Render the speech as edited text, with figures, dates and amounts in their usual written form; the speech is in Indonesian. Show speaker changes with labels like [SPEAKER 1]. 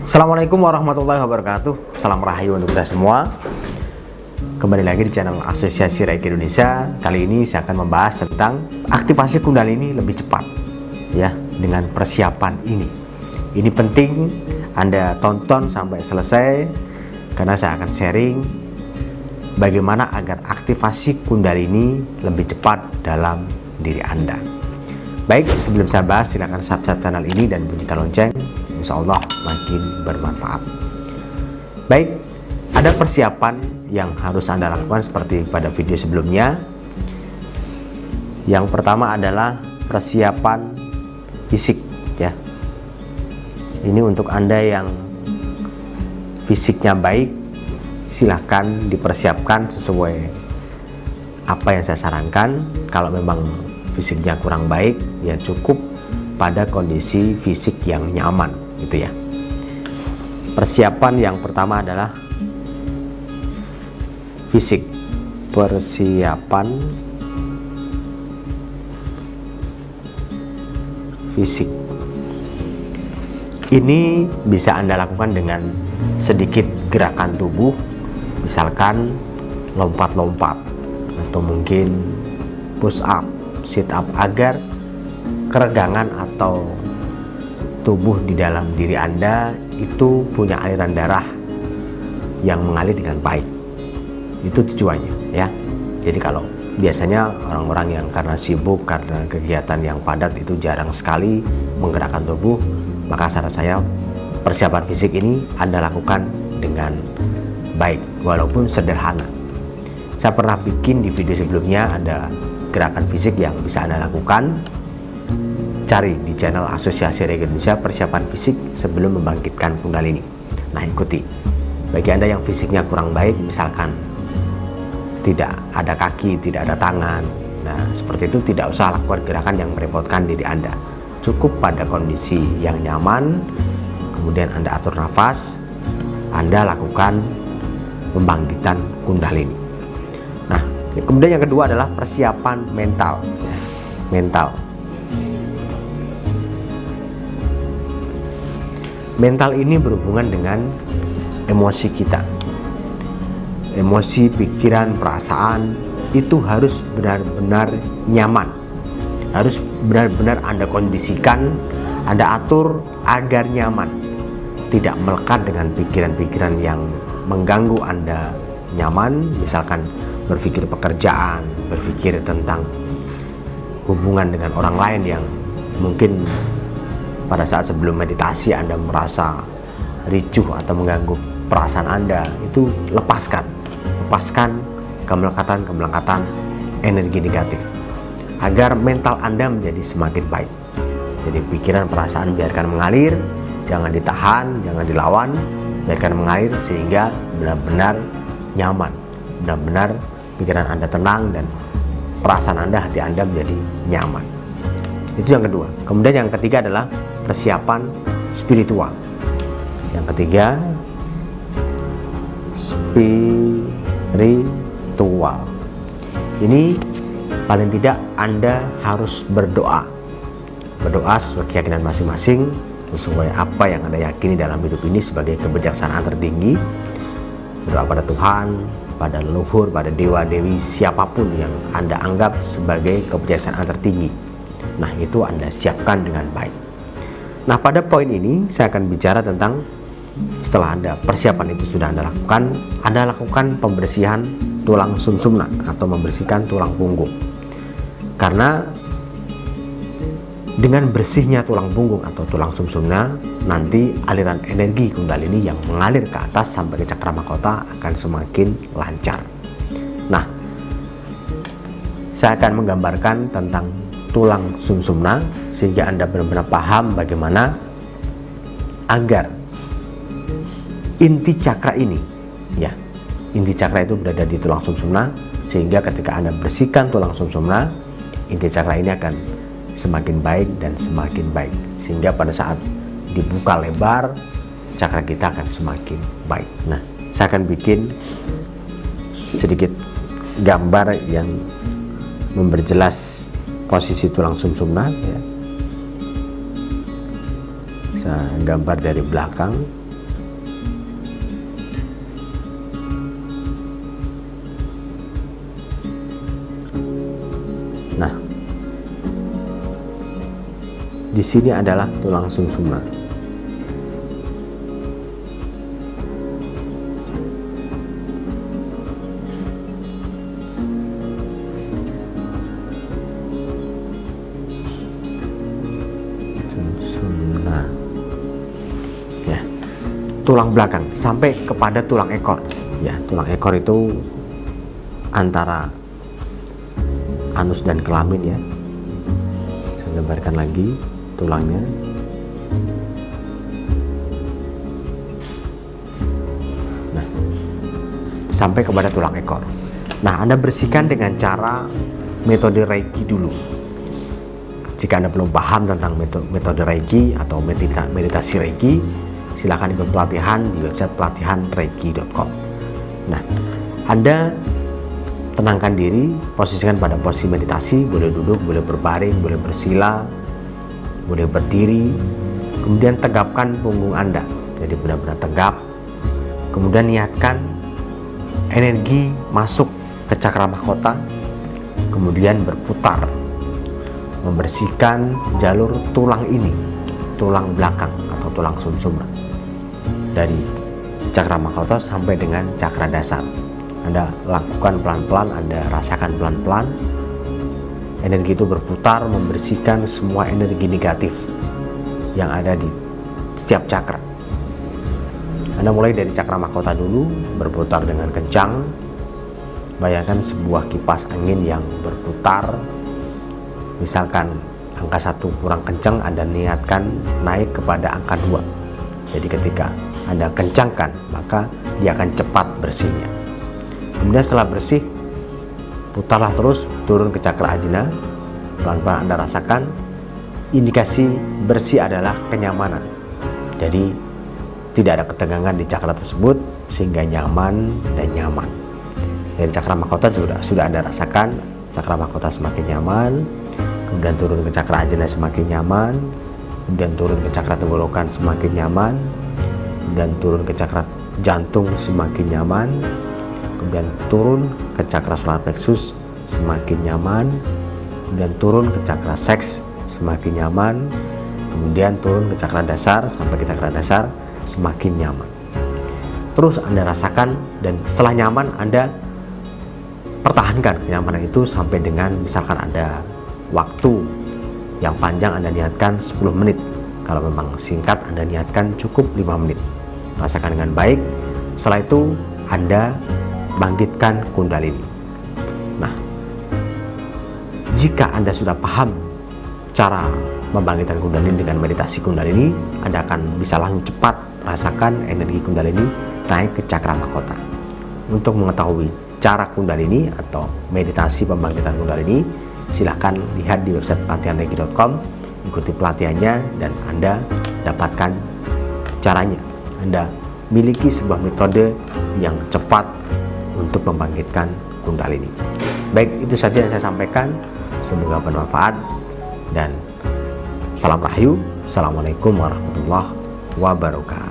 [SPEAKER 1] Assalamualaikum warahmatullahi wabarakatuh. Salam rahayu untuk kita semua. Kembali lagi di channel Asosiasi Reiki Indonesia. Kali ini saya akan membahas tentang aktivasi Kundalini lebih cepat, ya, dengan persiapan ini. Ini penting Anda tonton sampai selesai, karena saya akan sharing bagaimana agar aktivasi Kundalini lebih cepat dalam diri Anda. Baik, sebelum saya bahas, silakan subscribe channel ini dan bunyikan lonceng. Insya Allah makin bermanfaat. Baik, ada persiapan yang harus Anda lakukan seperti pada video sebelumnya. Yang pertama adalah persiapan fisik, ya. Ini untuk Anda yang fisiknya baik, silahkan dipersiapkan sesuai apa yang saya sarankan. Kalau memang fisiknya kurang baik, ya cukup pada kondisi fisik yang nyaman, gitu ya. Persiapan yang pertama adalah fisik. Persiapan fisik ini bisa Anda lakukan dengan sedikit gerakan tubuh, misalkan lompat-lompat atau mungkin push up, sit up, agar keregangan atau tubuh di dalam diri Anda itu punya aliran darah yang mengalir dengan baik. Itu tujuannya, ya. Jadi kalau biasanya orang-orang yang karena sibuk, karena kegiatan yang padat, itu jarang sekali menggerakkan tubuh, maka saran saya persiapan fisik ini Anda lakukan dengan baik walaupun sederhana. Saya pernah bikin di video sebelumnya, ada gerakan fisik yang bisa Anda lakukan. Cari di channel Asosiasi Reiki Indonesia persiapan fisik sebelum membangkitkan Kundalini. Nah, ikuti. Bagi Anda yang fisiknya kurang baik, misalkan tidak ada kaki, tidak ada tangan, nah seperti itu tidak usah lakukan gerakan yang merepotkan diri Anda. Cukup pada kondisi yang nyaman, kemudian Anda atur nafas, Anda lakukan pembangkitan Kundalini. Nah, kemudian yang kedua adalah persiapan mental. Mental ini berhubungan dengan emosi kita. Emosi, pikiran, perasaan itu harus benar-benar nyaman. Harus benar-benar Anda kondisikan, Anda atur agar nyaman. Tidak melekat dengan pikiran-pikiran yang mengganggu Anda nyaman. Misalkan berpikir pekerjaan, berpikir tentang hubungan dengan orang lain yang mungkin pada saat sebelum meditasi Anda merasa ricuh atau mengganggu perasaan Anda, itu lepaskan kemelekatan energi negatif agar mental Anda menjadi semakin baik. Jadi pikiran, perasaan biarkan mengalir, jangan ditahan, jangan dilawan, biarkan mengalir sehingga benar-benar nyaman, benar-benar pikiran Anda tenang dan perasaan Anda, hati Anda menjadi nyaman. Itu yang kedua. Kemudian yang ketiga adalah persiapan spiritual. Yang ketiga, spiritual. Ini paling tidak Anda harus berdoa sesuai keyakinan masing-masing, sesuai apa yang Anda yakini dalam hidup ini sebagai kebijaksanaan tertinggi. Berdoa pada Tuhan, pada leluhur, pada dewa-dewi, siapapun yang Anda anggap sebagai kebijaksanaan tertinggi. Nah, itu Anda siapkan dengan baik. Nah, pada poin ini saya akan bicara tentang setelah Anda persiapan itu sudah Anda lakukan pembersihan tulang sumsumna atau membersihkan tulang punggung. Karena dengan bersihnya tulang punggung atau tulang sumsumna, nanti aliran energi Kundalini yang mengalir ke atas sampai ke cakra mahkota akan semakin lancar. Nah, saya akan menggambarkan tentang tulang sumsumna sehingga Anda benar-benar paham bagaimana agar inti cakra ini, ya, inti cakra itu berada di tulang sumsumna, sehingga ketika Anda bersihkan tulang sumsumna, inti cakra ini akan semakin baik dan semakin baik, sehingga pada saat dibuka lebar, cakra kita akan semakin baik. Nah, saya akan bikin sedikit gambar yang memperjelas posisi tulang sumsumna, ya. Saya gambar dari belakang. di sini adalah tulang sumsumna. Sumsumna. Ya. Tulang belakang sampai kepada tulang ekor. Ya, tulang ekor itu antara anus dan kelamin ya. Saya gambarkan lagi tulangnya. Nah, sampai kepada tulang ekor. Nah, Anda bersihkan dengan cara metode Reiki dulu. Jika Anda belum paham tentang metode Reiki atau meditasi Reiki, silakan ikut pelatihan di website pelatihanreiki.com. Nah, Anda tenangkan diri, posisikan pada posisi meditasi, boleh duduk, boleh berbaring, boleh bersila, boleh berdiri. Kemudian tegapkan punggung Anda, jadi benar-benar tegap. Kemudian niatkan energi masuk ke cakra mahkota, kemudian berputar, membersihkan jalur tulang ini, tulang belakang atau tulang sumsumna, dari cakra mahkota sampai dengan cakra dasar. Anda lakukan pelan-pelan, Anda rasakan pelan-pelan. Energi itu berputar, membersihkan semua energi negatif yang ada di setiap cakra. Anda mulai dari cakra mahkota dulu, berputar dengan kencang. Bayangkan sebuah kipas angin yang berputar. Misalkan angka 1 kurang kencang, Anda niatkan naik kepada angka 2. Jadi ketika Anda kencangkan, maka dia akan cepat bersihnya. Kemudian setelah bersih, putarlah terus turun ke cakra ajna. Pelan-pelan Anda rasakan indikasi bersih adalah kenyamanan. Jadi tidak ada ketegangan di cakra tersebut sehingga nyaman dan nyaman. Dari cakra mahkota sudah Anda rasakan cakra mahkota semakin nyaman. Kemudian turun ke cakra ajna semakin nyaman. Kemudian turun ke cakra tenggorokan semakin nyaman. Kemudian turun ke cakra jantung semakin nyaman. Kemudian turun ke cakra solar plexus semakin nyaman. Kemudian turun ke cakra seks semakin nyaman. Kemudian turun ke cakra dasar sampai ke cakra dasar semakin nyaman. Terus Anda rasakan, dan setelah nyaman Anda pertahankan kenyamanan itu sampai dengan misalkan ada waktu yang panjang, Anda niatkan 10 menit. Kalau memang singkat, Anda niatkan cukup 5 menit. Rasakan dengan baik. Setelah itu Anda bangkitkan kundalini. Nah, jika Anda sudah paham cara membangkitkan kundalini dengan meditasi kundalini, Anda akan bisa langsung cepat rasakan energi kundalini naik ke cakra mahkota. Untuk mengetahui cara kundalini atau meditasi pembangkitan kundalini, silahkan lihat di website pelatihanreiki.com, ikuti pelatihannya dan Anda dapatkan caranya. Anda miliki sebuah metode yang cepat untuk membangkitkan kundalini. Baik, itu saja yang saya sampaikan. Semoga bermanfaat dan salam rahayu. Assalamualaikum warahmatullahi wabarakatuh.